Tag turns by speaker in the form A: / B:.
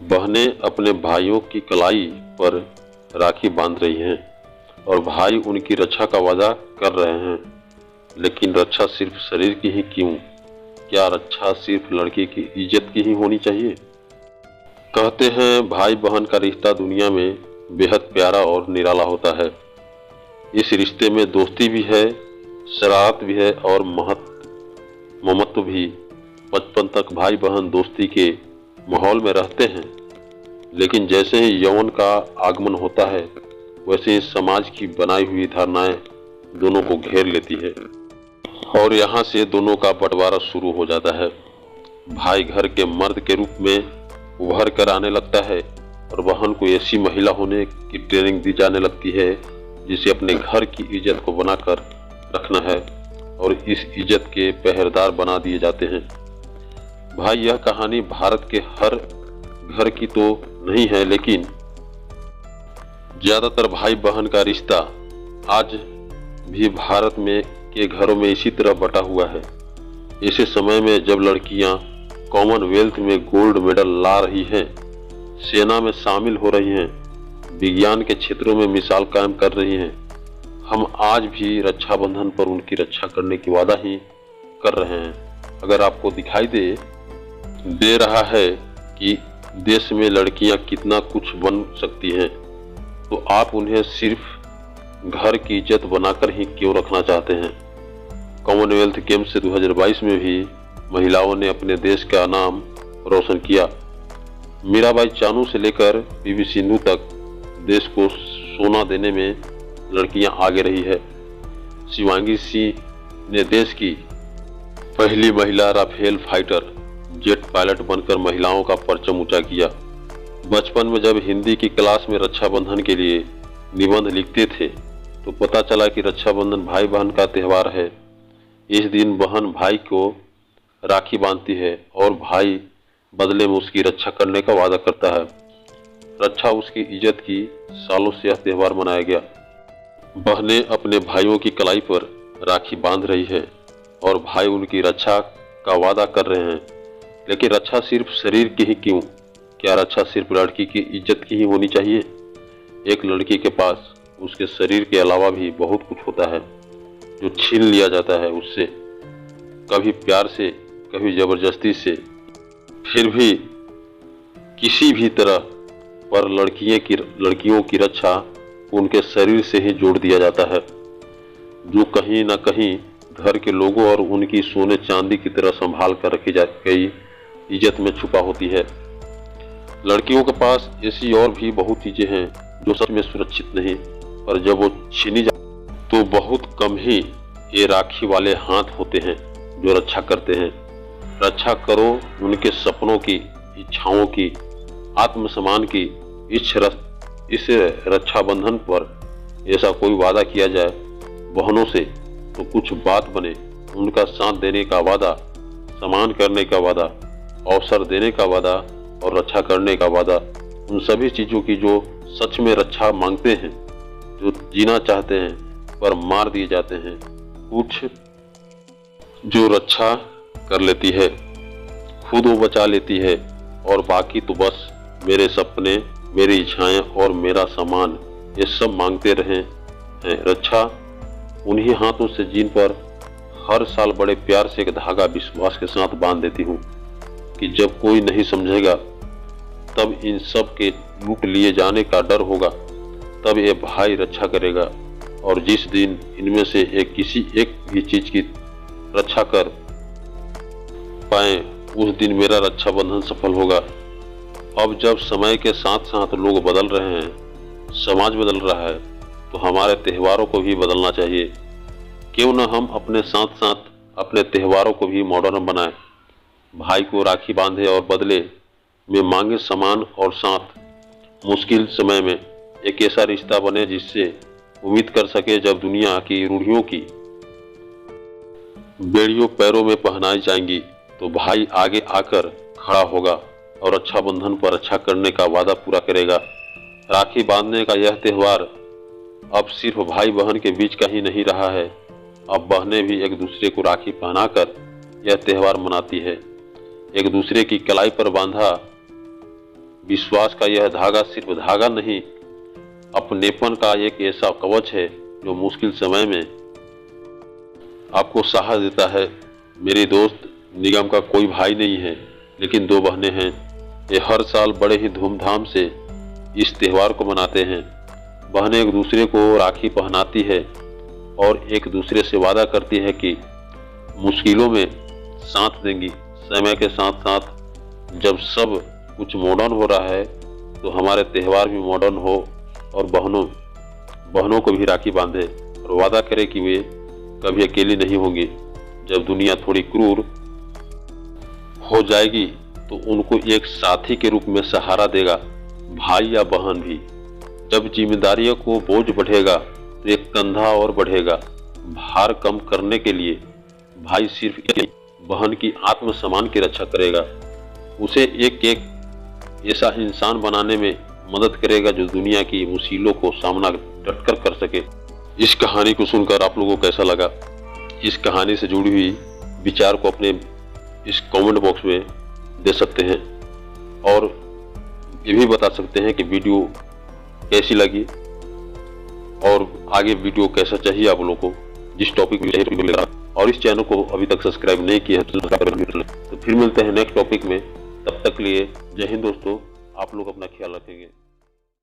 A: बहनें अपने भाइयों की कलाई पर राखी बांध रही हैं और भाई उनकी रक्षा का वादा कर रहे हैं। लेकिन रक्षा सिर्फ शरीर की ही क्यों? क्या रक्षा सिर्फ लड़की की इज्जत की ही होनी चाहिए? कहते हैं भाई बहन का रिश्ता दुनिया में बेहद प्यारा और निराला होता है। इस रिश्ते में दोस्ती भी है, शरारत भी है और ममत्व भी। बचपन तक भाई बहन दोस्ती के माहौल में रहते हैं, लेकिन जैसे ही यौवन का आगमन होता है वैसे ही समाज की बनाई हुई धारणाएं दोनों को घेर लेती है और यहाँ से दोनों का बंटवारा शुरू हो जाता है। भाई घर के मर्द के रूप में उभर कर आने लगता है और बहन को ऐसी महिला होने की ट्रेनिंग दी जाने लगती है जिसे अपने घर की इज्जत को बनाकर रखना है और इस इज्जत के पहरेदार बना दिए जाते हैं। भाई यह कहानी भारत के हर घर की तो नहीं है, लेकिन ज्यादातर भाई बहन का रिश्ता आज भी भारत में के घरों में इसी तरह बटा हुआ है। ऐसे समय में जब लड़कियां कॉमनवेल्थ में गोल्ड मेडल ला रही हैं, सेना में शामिल हो रही हैं, विज्ञान के क्षेत्रों में मिसाल कायम कर रही हैं, हम आज भी रक्षाबंधन पर उनकी रक्षा करने की वादा ही कर रहे हैं। अगर आपको दिखाई दे रहा है कि देश में लड़कियां कितना कुछ बन सकती हैं, तो आप उन्हें सिर्फ घर की इज्जत बनाकर ही क्यों रखना चाहते हैं? कॉमनवेल्थ गेम्स 2022 में भी महिलाओं ने अपने देश का नाम रोशन किया। मीराबाई चानू से लेकर पीवी सिंधु तक देश को सोना देने में लड़कियां आगे रही है। शिवांगी सिंह ने देश की पहली महिला राफेल फाइटर जेट पायलट बनकर महिलाओं का परचम ऊंचा किया। बचपन में जब हिंदी की क्लास में रक्षाबंधन के लिए निबंध लिखते थे तो पता चला कि रक्षाबंधन भाई बहन का त्यौहार है। इस दिन बहन भाई को राखी बांधती है और भाई बदले में उसकी रक्षा करने का वादा करता है। रक्षा उसकी इज्जत की सालों से यह त्यौहार मनाया गया। बहनें अपने भाइयों की कलाई पर राखी बांध रही है और भाई उनकी रक्षा का वादा कर रहे हैं। लेकिन रक्षा सिर्फ शरीर की ही क्यों? क्या रक्षा सिर्फ लड़की की इज्जत की ही होनी चाहिए? एक लड़की के पास उसके शरीर के अलावा भी बहुत कुछ होता है जो छीन लिया जाता है उससे, कभी प्यार से, कभी जबरदस्ती से। फिर भी किसी भी तरह पर लड़कियों की रक्षा उनके शरीर से ही जोड़ दिया जाता है, जो कहीं न कहीं घर के लोगों और उनकी सोने चांदी की तरह संभाल कर रखी गई इज्जत में छुपा होती है। लड़कियों के पास ऐसी और भी बहुत चीजें हैं जो सच में सुरक्षित नहीं, पर जब वो छीनी जाती तो बहुत कम ही ये राखी वाले हाथ होते हैं जो रक्षा करते हैं। रक्षा करो उनके सपनों की, इच्छाओं की, आत्मसम्मान की। इस रक्षाबंधन पर ऐसा कोई वादा किया जाए बहनों से तो कुछ बात बने। उनका साथ देने का वादा, सम्मान करने का वादा, अवसर देने का वादा और रक्षा करने का वादा। उन सभी चीजों की जो सच में रक्षा मांगते हैं, जो जीना चाहते हैं पर मार दिए जाते हैं। कुछ जो रक्षा कर लेती है, खुद वो बचा लेती है और बाकी तो बस मेरे सपने, मेरी इच्छाएं और मेरा सम्मान, ये सब मांगते रहे हैं। रक्षा उन्हीं हाथों से जिन पर हर साल बड़े प्यार से एक धागा विश्वास के साथ बांध देती हूँ कि जब कोई नहीं समझेगा, तब इन सब के लूट लिए जाने का डर होगा, तब ये भाई रक्षा करेगा। और जिस दिन इनमें से किसी एक भी चीज की रक्षा कर पाए, उस दिन मेरा रक्षाबंधन सफल होगा। अब जब समय के साथ साथ लोग बदल रहे हैं, समाज बदल रहा है, तो हमारे त्योहारों को भी बदलना चाहिए। क्यों न हम अपने साथ साथ अपने त्योहारों को भी मॉडर्न बनाएं। भाई को राखी बांधे और बदले में मांगे सम्मान और साथ। मुश्किल समय में एक ऐसा रिश्ता बने जिससे उम्मीद कर सके जब दुनिया की रूढ़ियों की बेड़ियों पैरों में पहनाई जाएंगी तो भाई आगे आकर खड़ा होगा और रक्षाबंधन पर रक्षा करने का वादा पूरा करेगा। राखी बांधने का यह त्यौहार अब सिर्फ भाई बहन के बीच का ही नहीं रहा है, अब बहनें भी एक दूसरे को राखी पहनाकर यह त्यौहार मनाती है। एक दूसरे की कलाई पर बांधा विश्वास का यह धागा सिर्फ धागा नहीं, अपनेपन का एक ऐसा कवच है जो मुश्किल समय में आपको साहस देता है। मेरे दोस्त, निगम का कोई भाई नहीं है, लेकिन दो बहनें हैं। ये हर साल बड़े ही धूमधाम से इस त्योहार को मनाते हैं। बहनें एक दूसरे को राखी पहनाती है और एक दूसरे से वादा करती है कि मुश्किलों में साथ देंगी। समय के साथ साथ जब सब कुछ मॉडर्न हो रहा है तो हमारे त्यौहार भी मॉडर्न हो और बहनों को भी राखी बांधे और वादा करे कि वे कभी अकेली नहीं होंगी। जब दुनिया थोड़ी क्रूर हो जाएगी तो उनको एक साथी के रूप में सहारा देगा, भाई या बहन भी। जब जिम्मेदारियों को बोझ बढ़ेगा तो एक कंधा और बढ़ेगा। भार कम करने के लिए भाई सिर्फ एक बहन की आत्मसम्मान की रक्षा करेगा, उसे एक एक ऐसा इंसान बनाने में मदद करेगा जो दुनिया की मुश्किलों को सामना डटकर कर सके। इस कहानी को सुनकर आप लोगों को कैसा लगा? इस कहानी से जुड़ी हुई विचार को अपने इस कमेंट बॉक्स में दे सकते हैं और ये भी बता सकते हैं कि वीडियो कैसी लगी और आगे वीडियो कैसा चाहिए आप लोगों को, जिस टॉपिक में चाहिए। और इस चैनल को अभी तक सब्सक्राइब नहीं किया है तो फिर मिलते हैं नेक्स्ट टॉपिक में। तब तक के लिए जय हिंद दोस्तों, आप लोग अपना ख्याल रखेंगे।